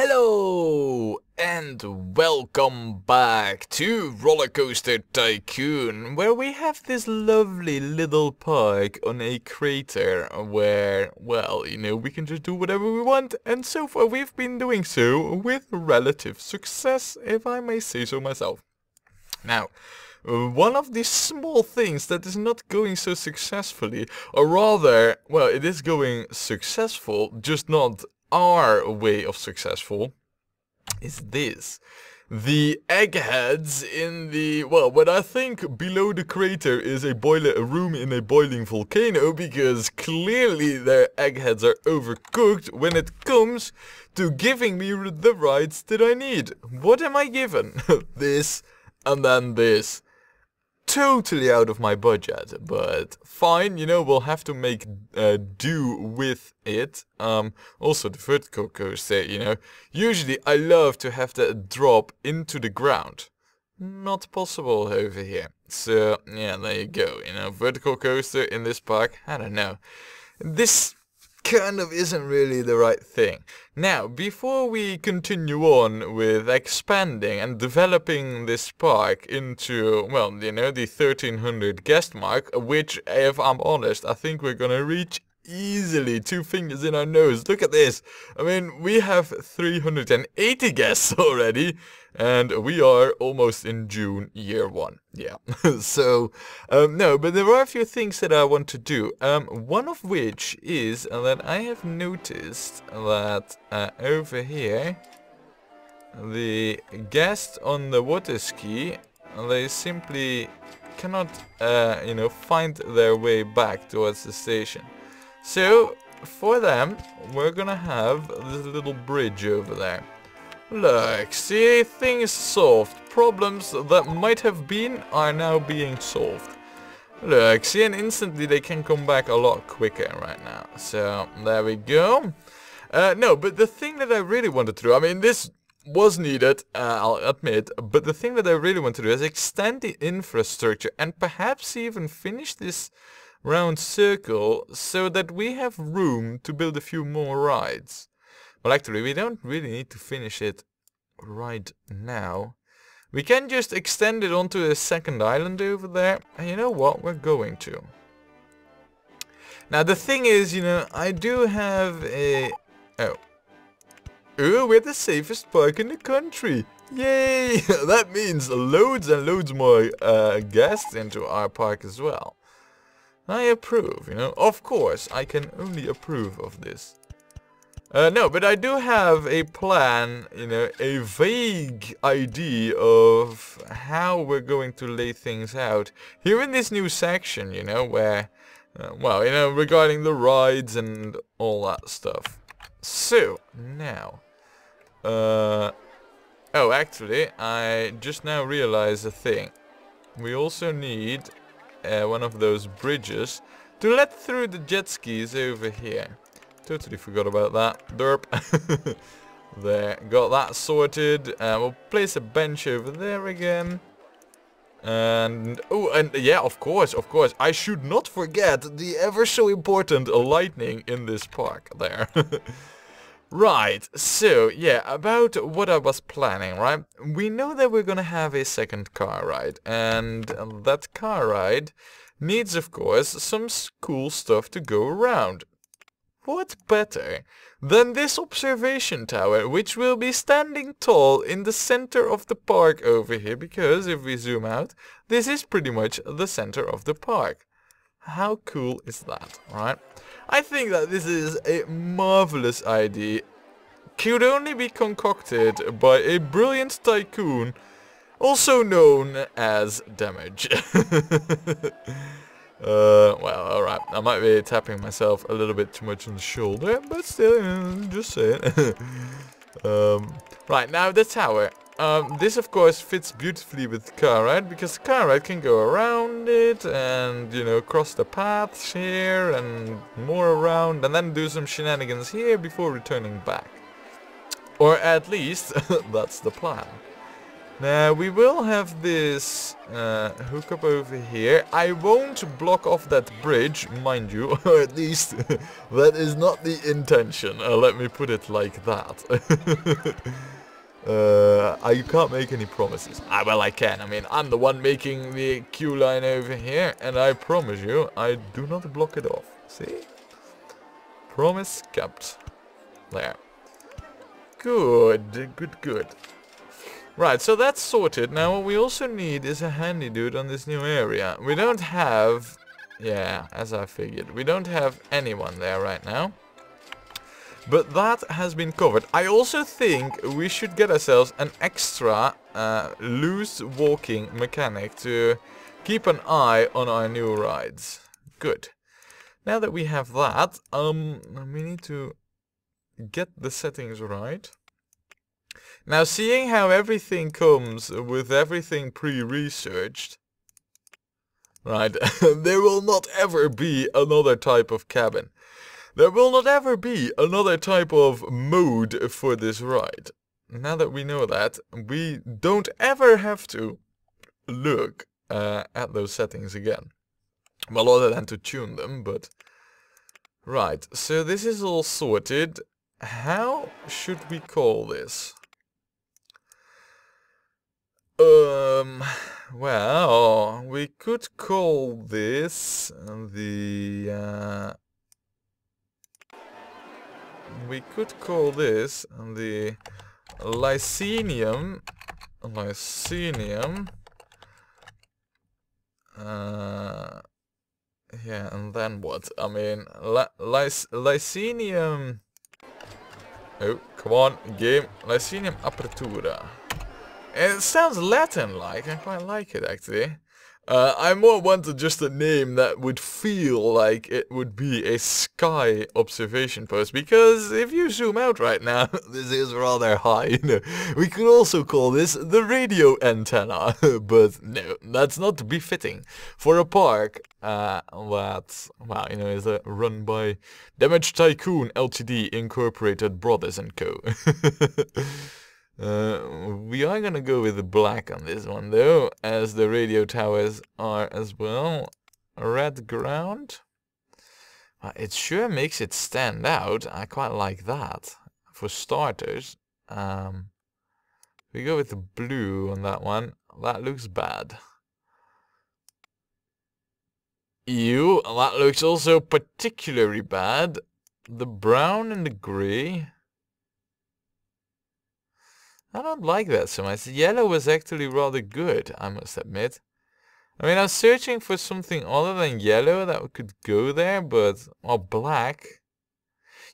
Hello and welcome back to Rollercoaster Tycoon, where we have this lovely little park on a crater where, well, we can just do whatever we want, and so far we've been doing so with relative success, if I may say so myself. Now, one of the small things that is not going so successfully, or rather, well, it is going successful, just not our way of successful, is this. The eggheads in the, well, what I think below the crater is a room in a boiling volcano, because clearly their eggheads are overcooked when it comes to giving me the rides that I need. What am I given? This and then this. Totally out of my budget, but fine, we'll have to make do with it. Also the vertical coaster, usually I love to have that drop into the ground. Not possible over here. So, yeah, there you go, vertical coaster in this park, I don't know. This kind of isn't really the right thing. Now, before we continue on with expanding and developing this park into, well, the 1300 guest mark, which, if I'm honest, I think we're gonna reach easily, 2 fingers in our nose. Look at this. I mean, we have 380 guests already, and we are almost in June, year 1. Yeah. So, no, but there are a few things that I want to do. One of which is that I have noticed that over here, the guests on the water ski, they simply cannot, find their way back towards the station. So, for them, we're gonna have this little bridge over there. Look, see, things solved. Problems that might have been are now being solved. Look, see, and instantly they can come back a lot quicker right now. So, there we go. No, but the thing that I really wanted to do, I mean, this was needed, I'll admit, but the thing that I really want to do is extend the infrastructure and perhaps even finish this round circle so that we have room to build a few more rides. Well, actually, we don't really need to finish it right now. We can just extend it onto a second island over there, and you know what, we're going to. Now, the thing is, I do have a... Oh, we're the safest park in the country! Yay! That means loads and loads more guests into our park as well. I approve, Of course, I can only approve of this. No, but I do have a plan, a vague idea of how we're going to lay things out here in this new section, where, well, regarding the rides and all that stuff. So, now, oh, actually, I just now realized a thing. We also need one of those bridges to let through the jet skis over here. Totally forgot about that. Derp. There, got that sorted. We'll place a bench over there again. And, oh, and yeah, of course, I should not forget the ever so important lightning in this park there. Right, so, yeah, about what I was planning, right? We know that we're gonna have a second car ride, and that car ride needs, of course, some cool stuff to go around. What better than this observation tower, which will be standing tall in the center of the park over here, because if we zoom out, this is pretty much the center of the park. How cool is that, right? I think that this is a marvelous idea. Could only be concocted by a brilliant tycoon, also known as Damage. Well, alright, I might be tapping myself a little bit too much on the shoulder, but still, just saying. Right, now the tower. This of course fits beautifully with the car ride, because the car ride can go around it and, cross the paths here and more around, and then do some shenanigans here before returning back. Or at least, that's the plan. Now we will have this hookup over here. I won't block off that bridge, mind you, or at least that is not the intention. Let me put it like that. I can't make any promises. Well, I can. I mean, I'm the one making the queue line over here, and I promise you, I do not block it off. See? Promise kept. There. Good, good, good. Right, so that's sorted. Now what we also need is a handy dude on this new area. We don't have... Yeah, as I figured. We don't have anyone there right now. But that has been covered. I also think we should get ourselves an extra loose walking mechanic to keep an eye on our new rides. Good. Now that we have that, we need to get the settings right. Now, seeing how everything comes with everything pre-researched, right, there will not ever be another type of cabin. There will not ever be another type of mode for this ride. Now that we know that, we don't ever have to look at those settings again. Well, other than to tune them, but... Right, so this is all sorted. How should we call this? Well, we could call this the, we could call this the Lycenium, yeah, and then what? I mean, Lycenium, oh, come on, game, Lycenium Apertura. It sounds Latin-like. I quite like it, actually. I more wanted just a name that would feel like it would be a sky observation post, because if you zoom out right now, this is rather high, you know. We could also call this the radio antenna, but no, that's not befitting for a park that's, well, you know, is run by Damage Tycoon Ltd. Incorporated Brothers and Co. We are gonna go with the black on this one though, as the radio towers are as well. Red ground. It sure makes it stand out. I quite like that. For starters. We go with the blue on that one. That looks bad. Ew, that looks also particularly bad. The brown and the grey. I don't like that so much. Yellow was actually rather good, I must admit. I mean, I was searching for something other than yellow that could go there, but... Well, black.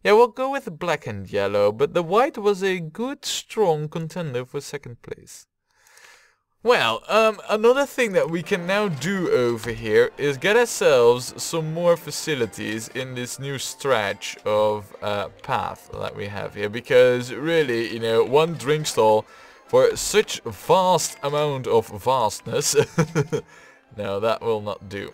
Yeah, we'll go with the black and yellow, but the white was a good, strong contender for second place. Well, another thing that we can now do over here is get ourselves some more facilities in this new stretch of path that we have here. Because really, you know, one drink stall for such vast amount of vastness, no, that will not do.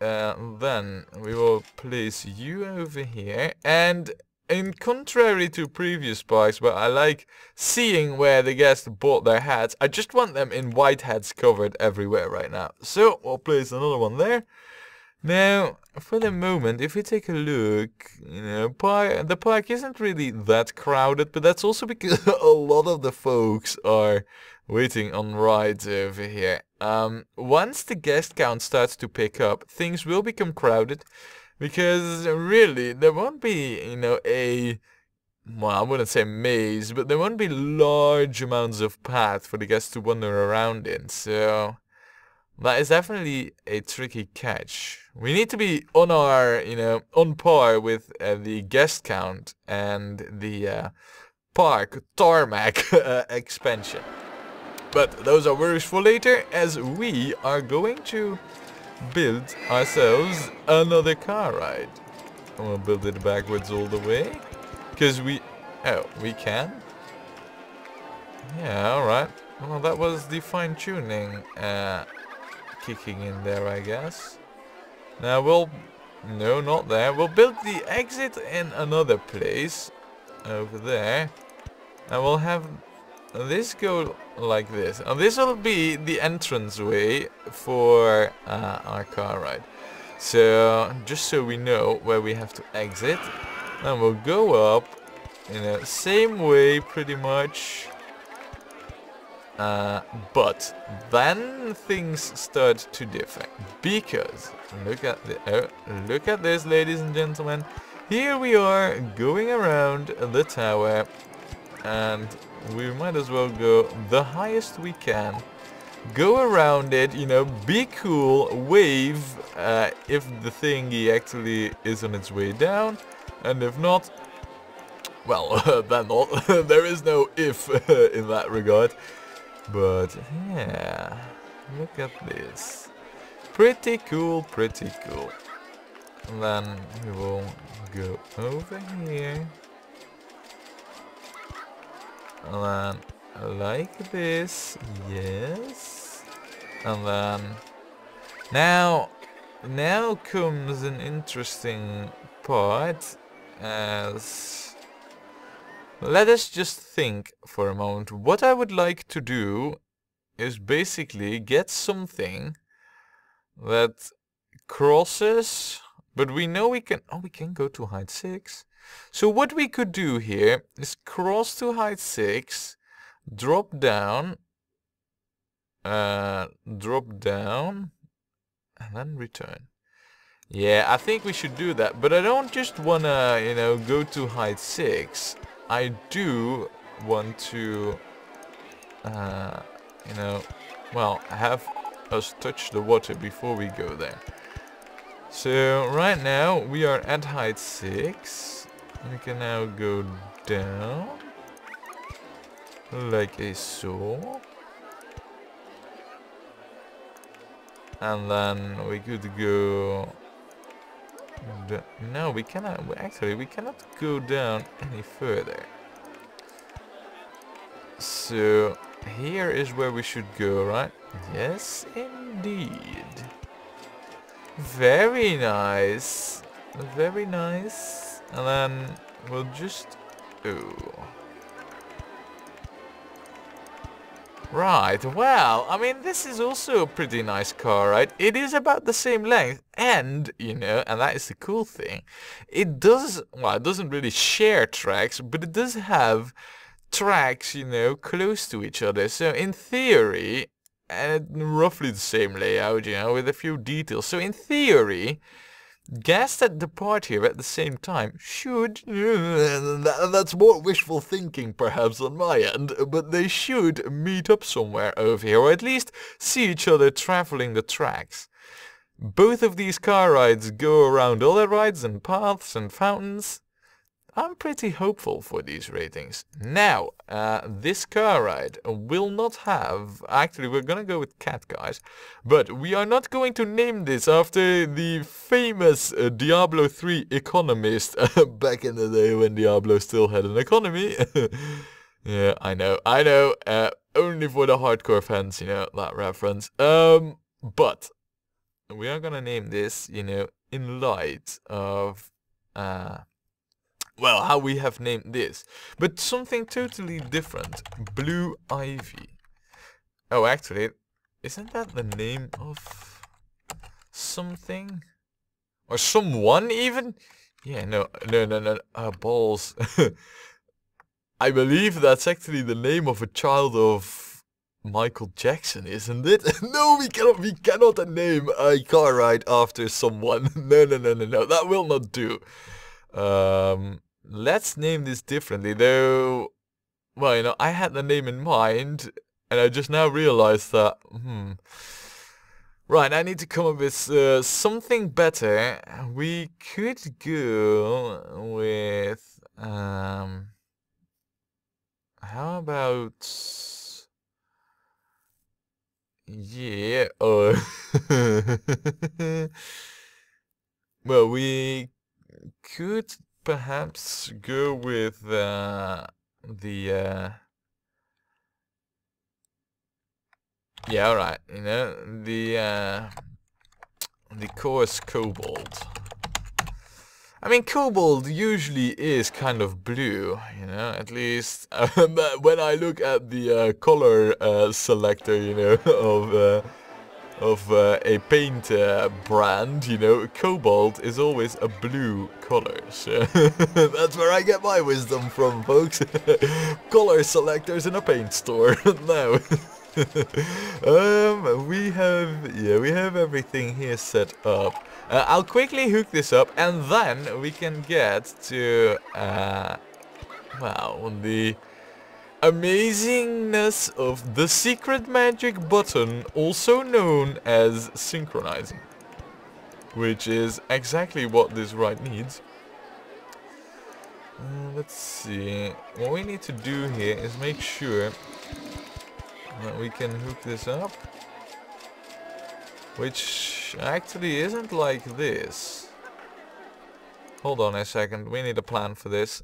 Then we will place you over here, and in contrary to previous parks where I like seeing where the guests bought their hats, I just want them in white hats covered everywhere right now. So we'll place another one there. Now, for the moment, if we take a look, you know, the park isn't really that crowded, but that's also because a lot of the folks are waiting on rides over here. Once the guest count starts to pick up, things will become crowded. Because really, there won't be, you know, well, I wouldn't say maze, but there won't be large amounts of path for the guests to wander around in. So that is definitely a tricky catch. We need to be on our, you know, on par with the guest count and the park tarmac expansion. But those are worries for later, as we are going to build ourselves another car ride. We'll build it backwards all the way. Because we can? Yeah, alright. Well, that was the fine-tuning kicking in there, I guess. Now we'll... No, not there. We'll build the exit in another place. Over there. And we'll have this go like this. And this will be the entranceway for our car ride. So, just so we know where we have to exit. And we'll go up, you know, same way pretty much. But then things start to differ. Because, look at this, ladies and gentlemen. Here we are going around the tower. And we might as well go the highest we can. Go around it, you know, be cool, wave if the thingy actually is on its way down. And if not, well, then not. There is no if in that regard. But yeah, look at this. Pretty cool, pretty cool. And then we will go over here. And then like this, yes. And then now comes an interesting part, as let us just think for a moment. What I would like to do is basically get something that crosses, but we know we can go to height 6. So what we could do here is cross to height 6, drop down, and then return. Yeah, I think we should do that, but I don't just wanna, you know, go to height 6. I do want to, you know, well, have us touch the water before we go there. So right now we are at height 6. We can now go down like a so. And then we could go... No, we cannot. Actually, we cannot go down any further. So here is where we should go, right? Yes, indeed. Very nice. Very nice. And then we'll just... Oh. Right, well, I mean, this is also a pretty nice car, right? It is about the same length, and, you know, and that is the cool thing, it does, well, it doesn't really share tracks, but it does have tracks, you know, close to each other. So in theory, and roughly the same layout, you know, with a few details. So in theory, gas that depart here at the same time should, that's more wishful thinking perhaps on my end, but they should meet up somewhere over here, or at least see each other traveling the tracks. Both of these car rides go around other rides and paths and fountains. I'm pretty hopeful for these ratings. Now, this car ride will not have... Actually, we're gonna go with cat, guys. But we are not going to name this after the famous Diablo 3 economist back in the day when Diablo still had an economy. Yeah, I know. Only for the hardcore fans, you know, that reference. But we are gonna name this, you know, in light of... well, how we have named this. But something totally different. Blue Ivy. Oh, actually, isn't that the name of something? Or someone even? Yeah, no. Balls. I believe that's actually the name of a child of Michael Jackson, isn't it? No, we cannot name a car ride after someone. No. That will not do. Let's name this differently, though. Well, you know, I had the name in mind, and I just now realized that, right, I need to come up with something better. We could go with, how about, yeah, well, we could perhaps go with yeah, alright, you know, the coarse cobalt. I mean, cobalt usually is kind of blue, you know, at least when I look at the color selector, you know, of a paint brand, you know, cobalt is always a blue color. So that's where I get my wisdom from, folks. Color selectors in a paint store. Now, we have everything here set up. I'll quickly hook this up, and then we can get to well, the amazingness of the secret magic button, also known as synchronizing, which is exactly what this ride needs. Let's see, what we need to do here is make sure that we can hook this up, which actually isn't like this. Hold on a second, we need a plan for this.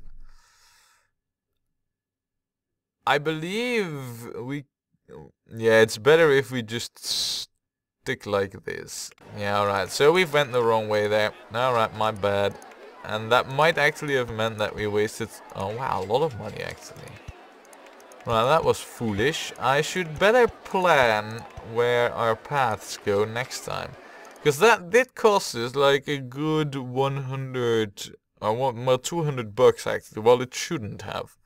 I believe yeah, it's better if we just stick like this. Yeah, alright, so we went the wrong way there. Alright, my bad. And that might actually have meant that we wasted, oh wow, a lot of money actually. Well, that was foolish. I should better plan where our paths go next time. Because that did cost us like a good 100, or 200 bucks actually. Well, it shouldn't have.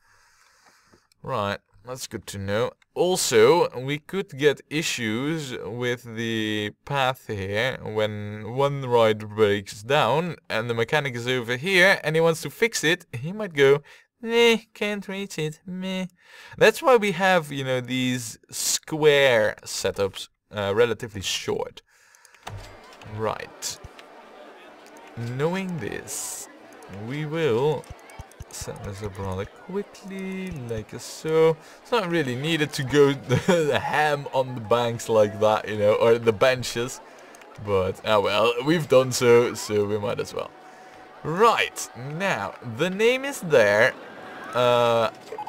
Right, that's good to know. Also, we could get issues with the path here when one ride breaks down and the mechanic is over here and he wants to fix it. He might go, "Nah, can't reach it, meh." That's why we have, you know, these square setups, relatively short. Right. Knowing this, we will set this up rather quickly, like so. It's not really needed to go the ham on the banks like that, you know, or the benches. But, oh well, we've done so we might as well. Right, now, the name is there.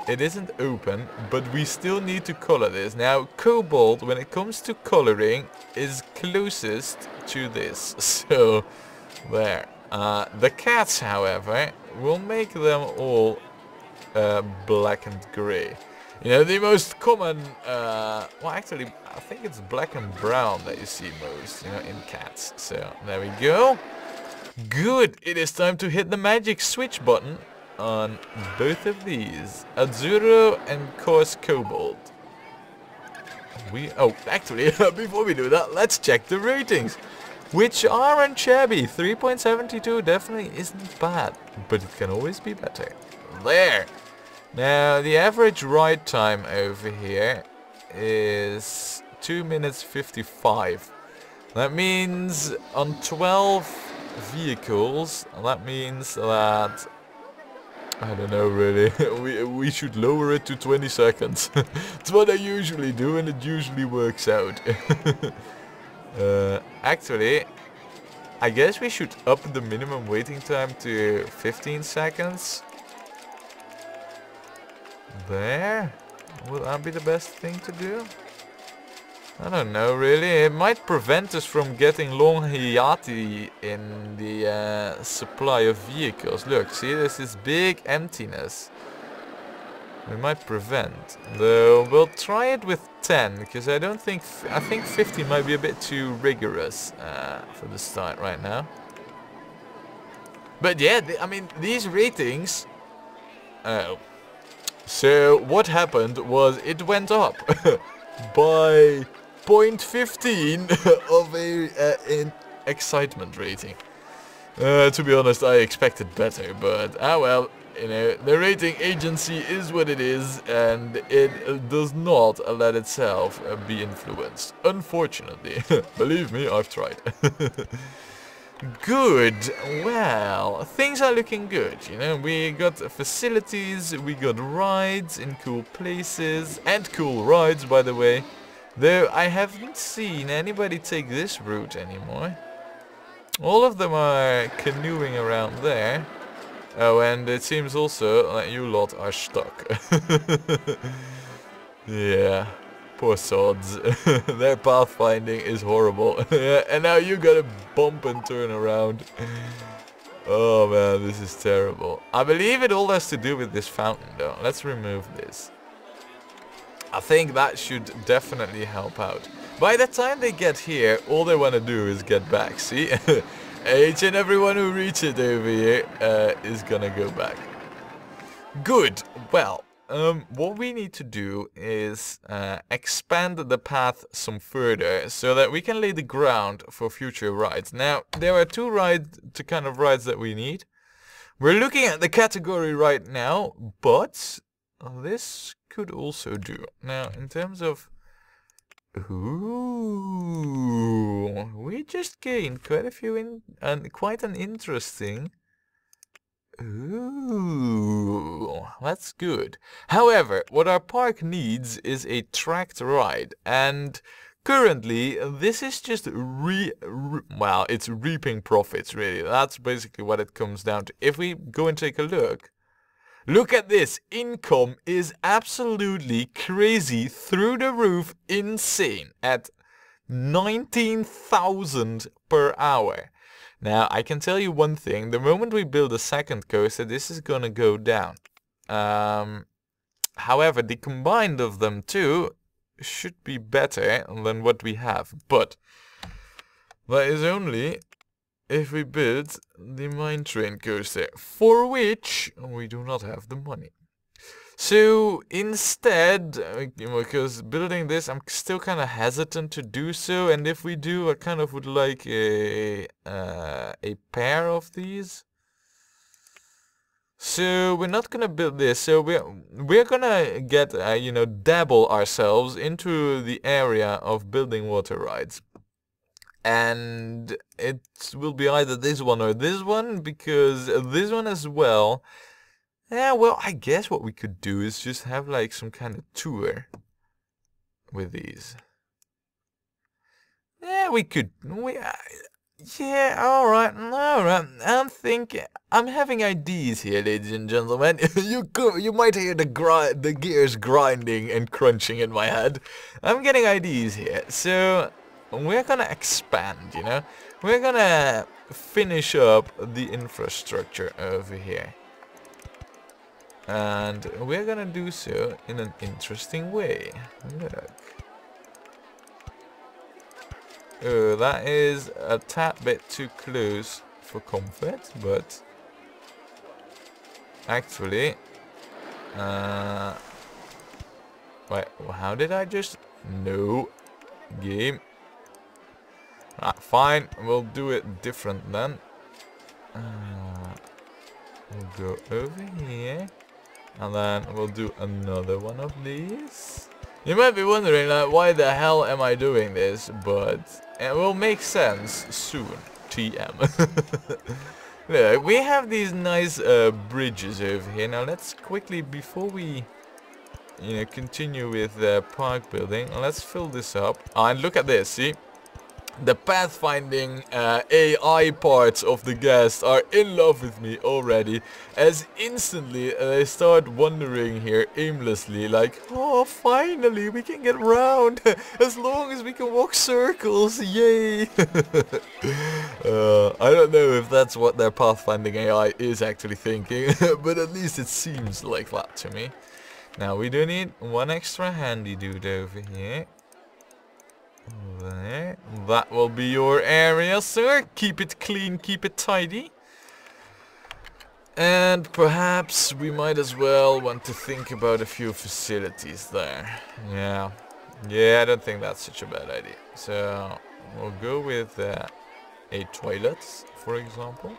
It isn't open, but we still need to color this. Now, cobalt, when it comes to coloring, is closest to this. So, there. The cats, however, will make them all black and grey. You know, the most common, well actually, I think it's black and brown that you see most, you know, in cats. So, there we go. Good, it is time to hit the magic switch button on both of these, Azzurro and coarse cobalt. Oh, actually, before we do that, let's check the ratings, which aren't shabby. 3.72 definitely isn't bad, but it can always be better. There. Now, the average ride time over here is 2 minutes 55. That means on 12 vehicles, that means that, I don't know really, we should lower it to 20 seconds. It's what I usually do and it usually works out. Actually, I guess we should up the minimum waiting time to 15 seconds. There? Would that be the best thing to do? I don't know really. It might prevent us from getting long hiati in the supply of vehicles. Look, see, there's this big emptiness. We might prevent. Though we'll try it with 10, because I think 15 might be a bit too rigorous for the start right now. But yeah, I mean, these ratings. Oh. So what happened was it went up by 0.15 of an excitement rating. To be honest, I expected better, but well, you know, the rating agency is what it is, and it does not let itself be influenced. Unfortunately, believe me, I've tried. Good. Well, things are looking good, you know. We got facilities, we got rides in cool places, and cool rides, by the way. Though I haven't seen anybody take this route anymore. All of them are canoeing around there. Oh, and it seems also that you lot are stuck. Yeah. Poor sods. Their pathfinding is horrible. And now you gotta bump and turn around. Oh man, this is terrible. I believe it all has to do with this fountain though. Let's remove this. I think that should definitely help out. By the time they get here, all they want to do is get back. See? Each and everyone who reaches over here is gonna go back. Good. Well, what we need to do is expand the path some further so that we can lay the ground for future rides. Now, there are two rides that we need. We're looking at the category right now, but this could also do. Now, in terms of... Ooh, we just gained quite a few and quite an interesting... Ooh, that's good. However, what our park needs is a tracked ride, and currently this is just well, it's reaping profits really. That's basically what it comes down to. If we go and take a look at this. Income is absolutely crazy, through the roof, insane at 19,000 per hour. Now, I can tell you one thing. The moment we build a second coaster, this is gonna go down. However, the combined of them two should be better than what we have. But that is only if we build the mine train coaster, for which we do not have the money. So instead, because building this, I'm still kind of hesitant to do so, and if we do, I kind of would like a pair of these. So we're not gonna build this. So we're gonna get dabble ourselves into the area of building water rides, and it will be either this one or this one, because this one as well. Yeah, well, I guess what we could do is just have like some kind of tour with these. Yeah, we could. Yeah, all right. I'm having ideas here, ladies and gentlemen. You might hear the gears grinding and crunching in my head. I'm getting ideas here. So we're gonna expand. We're gonna finish up the infrastructure over here. And we're gonna do so in an interesting way. Look. Oh, that is a tad bit too close for comfort, but actually, wait, how did I just... No, game. Fine, we'll do it different then. We'll go over here. And then we'll do another one of these. You might be wondering, like, why the hell am I doing this? But it will make sense soon. TM. Look, we have these nice bridges over here. Now let's quickly, before we continue with park building, let's fill this up. And look at this, see? The pathfinding AI parts of the guests are in love with me already, as instantly they start wandering here aimlessly, like, oh, finally we can get round, as long as we can walk circles, yay! I don't know if that's what their pathfinding AI is actually thinking, but at least it seems like that to me. Now we do need one extra handy dude over here. There. That will be your area, sir. Keep it clean, keep it tidy. And perhaps we might as well want to think about a few facilities there. Yeah, I don't think that's such a bad idea. So we'll go with a toilet, for example.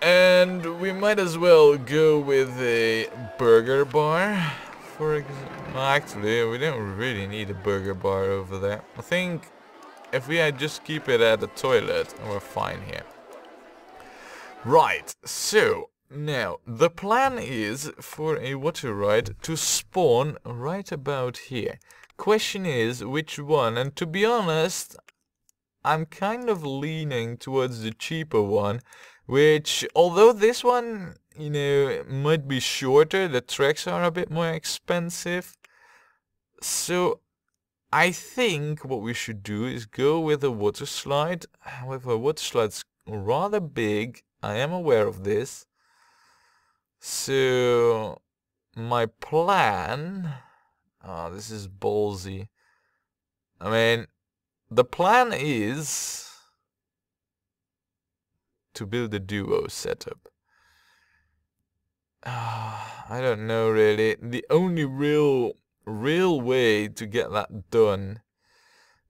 And we might as well go with a burger bar. For example, actually, we don't really need a burger bar over there. I think if we just keep it at the toilet, we're fine here. Right, so now the plan is for a water ride to spawn right about here. Question is which one, and to be honest, I'm kind of leaning towards the cheaper one, which, although this one, might be shorter, the tracks are a bit more expensive. So I think what we should do is go with a water slide. However, water slide's rather big. I am aware of this. So my plan... Oh, this is ballsy. I mean, the plan is to build a duo setup. I don't know really. The only real way to get that done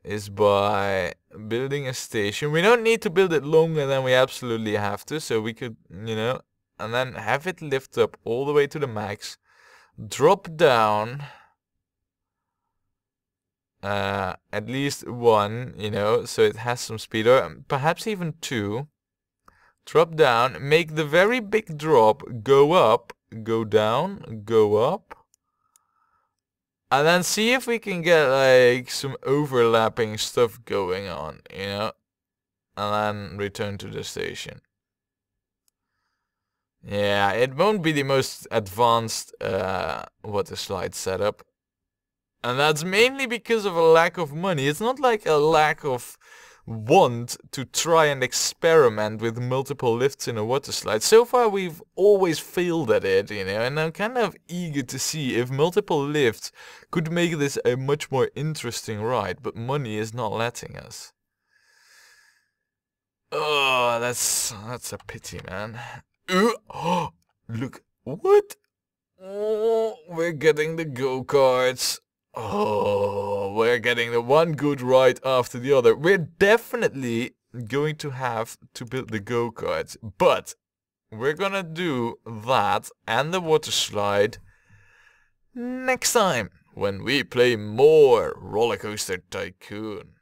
is by building a station. We don't need to build it longer than we absolutely have to, so we could, you know, and then have it lift up all the way to the max, drop down at least one, you know, so it has some speed, or perhaps even two. Drop down, make the very big drop, go up, go down, go up. And then see if we can get like some overlapping stuff going on, you know. And then return to the station. Yeah, it won't be the most advanced water slide setup. And that's mainly because of a lack of money. It's not like a lack of want to try and experiment with multiple lifts in a water slide. So far we've always failed at it, you know, and I'm kind of eager to see if multiple lifts could make this a much more interesting ride, but money is not letting us. Oh, that's a pity, man. Oh, look, what? Oh, we're getting the go-karts. Oh, we're getting the one good ride after the other. We're definitely going to have to build the go-karts, but we're gonna do that and the water slide next time when we play more Rollercoaster Tycoon.